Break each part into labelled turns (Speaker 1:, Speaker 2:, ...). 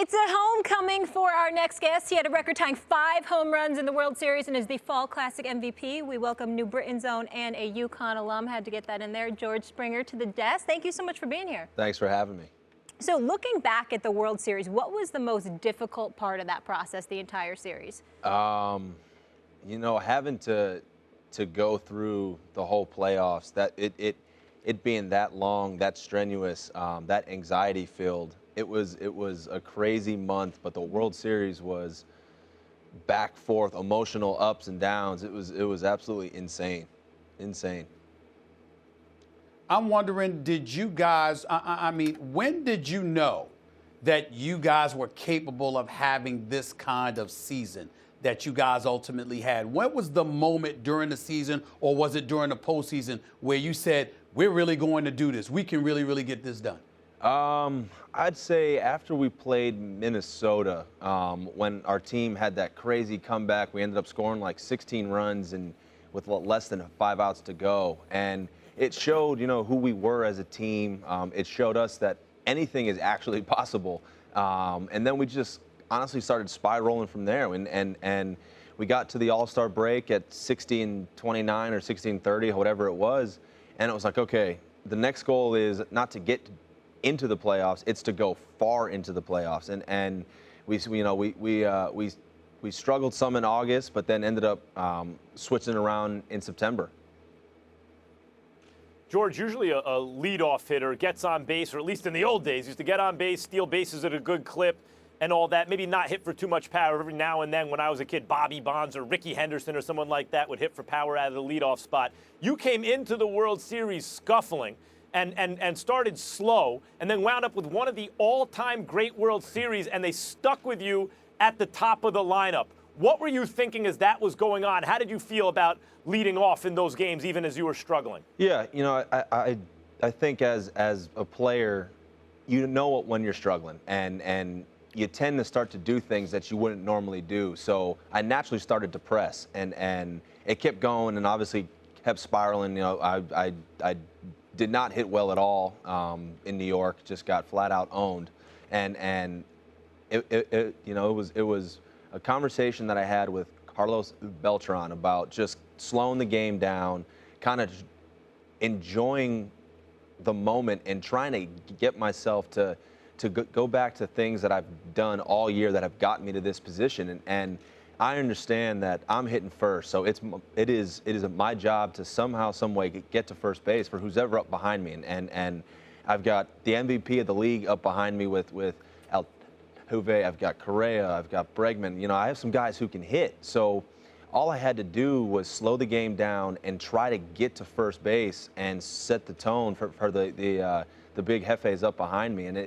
Speaker 1: It's a homecoming for our next guest. He had a record-tying 5 home runs in the World Series and is the Fall Classic MVP. We welcome New Britain's own and a UConn alum. Had to get that in there. George Springer to the desk. Thank you so much for being here.
Speaker 2: Thanks for having me.
Speaker 1: So looking back at the World Series, what was the most difficult part of that process, the entire series?
Speaker 2: You know, having to go through the whole playoffs, that it being that long, that strenuous, that anxiety filled. It was a crazy month, but the World Series was back forth, emotional ups and downs. It was absolutely insane.
Speaker 3: I'm wondering, did you guys, I mean, when did you know that you guys were capable of having this kind of season that you guys ultimately had? When was the moment during the season, or was it during the postseason, where you said, we're really going to do this, we can really get this done?
Speaker 2: I'd say after we played Minnesota, when our team had that crazy comeback, we ended up scoring like 16 runs and with less than 5 outs to go. And it showed, you know, who we were as a team. It showed us that anything is actually possible. And then we just honestly started spiraling from there. And we got to the All-Star break at 60-29 or 60-30, whatever it was. And it was like, okay, the next goal is not to get into the playoffs, it's to go far into the playoffs. And we struggled some in August, but then ended up switching around in September.
Speaker 4: George, usually a leadoff hitter gets on base, or at least in the old days, used to get on base, steal bases at a good clip and all that, maybe not hit for too much power. Every now and then when I was a kid, Bobby Bonds or Ricky Henderson or someone like that would hit for power out of the leadoff spot. You came into the World Series scuffling and started slow, and then wound up with one of the all-time great World Series, and they stuck with you at the top of the lineup. What were you thinking as that was going on? How did you feel about leading off in those games, even as you were struggling?
Speaker 2: Yeah, you know, I think as a player, you know when you're struggling, and you tend to start to do things that you wouldn't normally do. So I naturally started to press, and it kept going, and obviously kept spiraling. You know, I did not hit well at all in New York. Just got flat out owned, and it was a conversation that I had with Carlos Beltran about just slowing the game down, kind of enjoying the moment and trying to get myself to go back to things that I've done all year that have gotten me to this position. And I understand that I'm hitting first, so it is my job to somehow, some way get to first base for who's ever up behind me. And I've got the MVP of the league up behind me with Altuve. I've got Correa. I've got Bregman. You know, I have some guys who can hit. So all I had to do was slow the game down and try to get to first base and set the tone for the big Jefes up behind me. And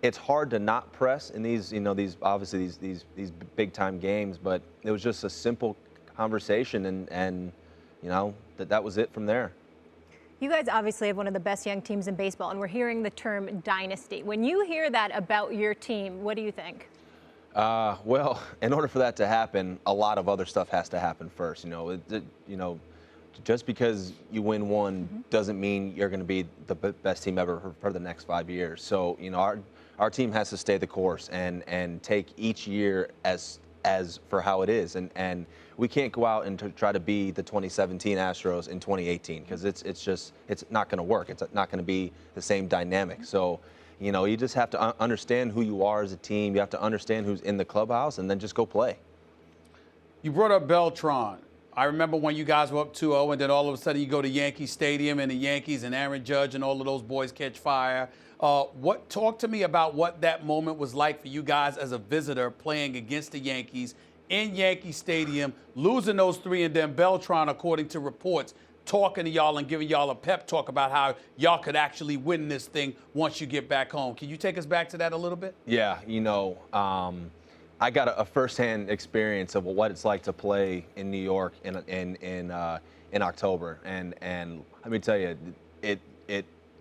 Speaker 2: it's hard to not press in these obviously these big time games, but it was just a simple conversation, and you know that was it from there.
Speaker 1: You guys obviously have one of the best young teams in baseball, and we're hearing the term dynasty. When you hear that about your team, what do you think?
Speaker 2: Well, in order for that to happen, a lot of other stuff has to happen first. Just because you win one doesn't mean you're going to be the best team ever for the next 5 years. So, you know, our team has to stay the course and take each year as for how it is. And we can't go out and try to be the 2017 Astros in 2018, because it's not going to work. It's not going to be the same dynamic. So, you know, you just have to understand who you are as a team. You have to understand who's in the clubhouse, and then just go play.
Speaker 3: You brought up Beltran. I remember when you guys were up 2-0, and then all of a sudden you go to Yankee Stadium, and the Yankees and Aaron Judge and all of those boys catch fire. Talk to me about what that moment was like for you guys as a visitor playing against the Yankees in Yankee Stadium, losing those 3, and then Beltran, according to reports, talking to y'all and giving y'all a pep talk about how y'all could actually win this thing once you get back home. Can you take us back to that a little bit?
Speaker 2: Yeah, you know, I got a firsthand experience of what it's like to play in New York in October, and let me tell you,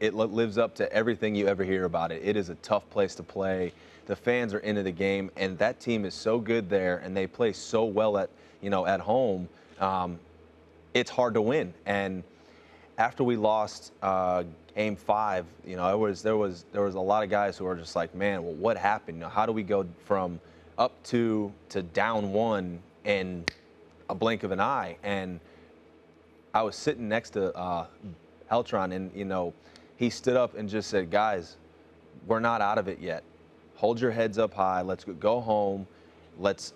Speaker 2: it lives up to everything you ever hear about it. It is a tough place to play. The fans are into the game, and that team is so good there, and they play so well at home. It's hard to win. And after we lost Aim 5, you know, there was a lot of guys who were just like, man, well, what happened? You know, how do we go from up 2 to down 1 in a blink of an eye? And I was sitting next to Eltron, and you know, he stood up and just said, guys, we're not out of it yet. Hold your heads up high. Let's go home. Let's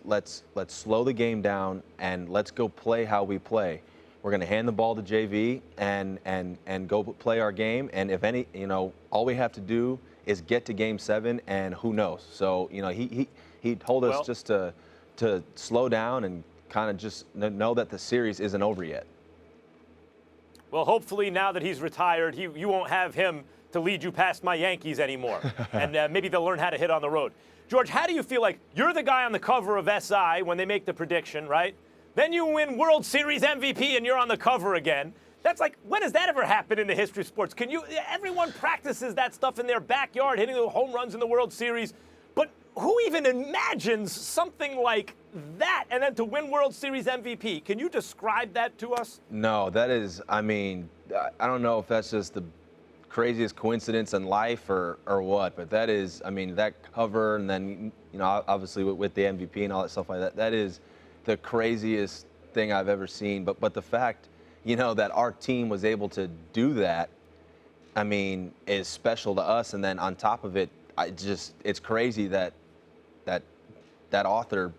Speaker 2: slow the game down and let's go play how we play. We're going to hand the ball to JV and go play our game. And if any, you know, all we have to do is get to Game 7, and who knows? So, you know, he told us just to slow down and kind of just know that the series isn't over yet.
Speaker 4: Well, hopefully now that he's retired, you won't have him to lead you past my Yankees anymore. And maybe they'll learn how to hit on the road. George, how do you feel like you're the guy on the cover of SI when they make the prediction, right? Then you win World Series MVP and you're on the cover again. That's like, when has that ever happened in the history of sports? Everyone practices that stuff in their backyard, hitting the home runs in the World Series. But who even imagines something like that and then to win World Series MVP? Can you describe that to us?
Speaker 2: No, that is, I mean, I don't know if that's just the craziest coincidence in life or what, but that is, I mean, that cover, and then, you know, obviously with the MVP and all that stuff like that, that is the craziest thing I've ever seen. But the fact, you know, that our team was able to do that, I mean, is special to us. And then on top of it, it's crazy that author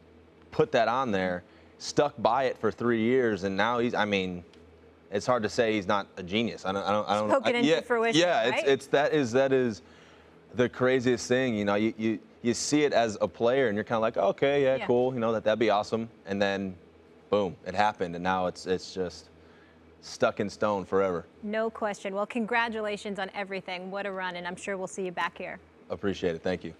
Speaker 2: put that on there, stuck by it for 3 years, and now he's, I mean, it's hard to say he's not a genius. I don't.
Speaker 1: Spoken into fruition.
Speaker 2: Yeah,
Speaker 1: right?
Speaker 2: that is the craziest thing. You know, you see it as a player, and you're kind of like, okay, yeah, cool. You know, that'd be awesome. And then, boom, it happened, and now it's just stuck in stone forever.
Speaker 1: No question. Well, congratulations on everything. What a run, and I'm sure we'll see you back here.
Speaker 2: Appreciate it. Thank you.